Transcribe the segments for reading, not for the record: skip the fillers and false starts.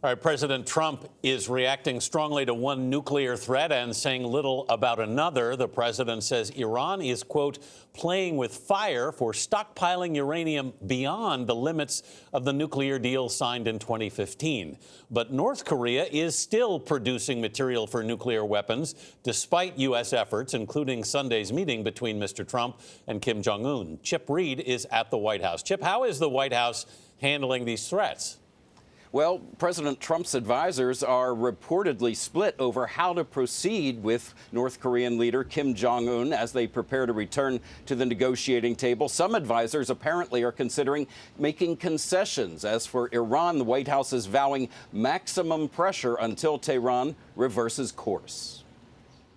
All right, President Trump is reacting strongly to one nuclear threat and saying little about another. The president says Iran is, quote, playing with fire for stockpiling uranium beyond the limits of the nuclear deal signed in 2015. But North Korea is still producing material for nuclear weapons, despite U.S. efforts, including Sunday's meeting between Mr. Trump and Kim Jong Un. Chip Reid is at the White House. Chip, how is the White House handling these threats? Well, President Trump's advisors are reportedly split over how to proceed with North Korean leader Kim Jong Un as they prepare to return to the negotiating table. Some advisors apparently are considering making concessions. As for Iran, the White House is vowing maximum pressure until Tehran reverses course.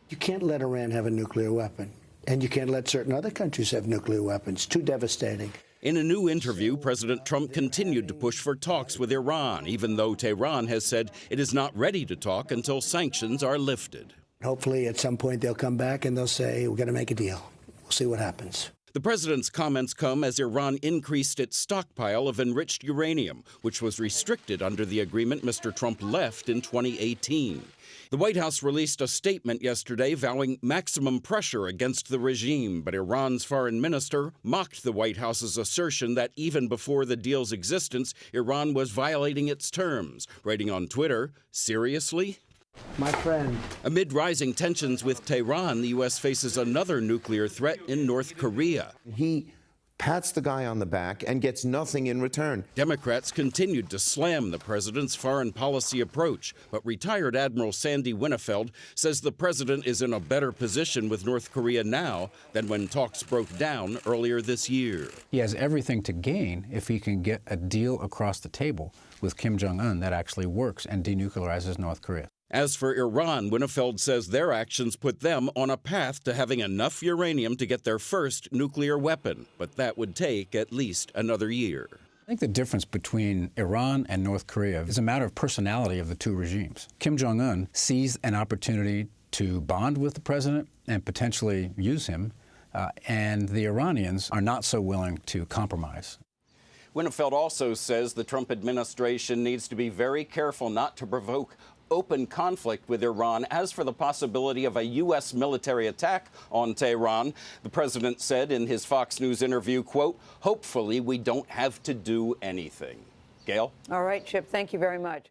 You can't let Iran have a nuclear weapon, and you can't let certain other countries have nuclear weapons. Too devastating. In a new interview, President Trump continued to push for talks with Iran, even though Tehran has said it is not ready to talk until sanctions are lifted. Hopefully, at some point, they'll come back and they'll say, we're going to make a deal. We'll see what happens. The president's comments come as Iran increased its stockpile of enriched uranium, which was restricted under the agreement Mr. Trump left in 2018. The White House released a statement yesterday vowing maximum pressure against the regime, but Iran's foreign minister mocked the White House's assertion that even before the deal's existence, Iran was violating its terms, writing on Twitter, "Seriously?" My friend. Amid rising tensions with Tehran, the U.S. faces another nuclear threat in North Korea. He pats the guy on the back and gets nothing in return. Democrats continued to slam the president's foreign policy approach, but retired Admiral Sandy Winnefeld says the president is in a better position with North Korea now than when talks broke down earlier this year. He has everything to gain if he can get a deal across the table with Kim Jong Un that actually works and denuclearizes North Korea. As for Iran, Winnefeld says their actions put them on a path to having enough uranium to get their first nuclear weapon, but that would take at least another year. I think the difference between Iran and North Korea is a matter of personality of the two regimes. Kim Jong Un sees an opportunity to bond with the president and potentially use him, and the Iranians are not so willing to compromise. Winnefeld also says the Trump administration needs to be very careful not to provoke open conflict with Iran. As for the possibility of a U.S. military attack on Tehran, the president said in his Fox News interview, quote, "Hopefully we don't have to do anything." Gayle? All right, Chip, thank you very much.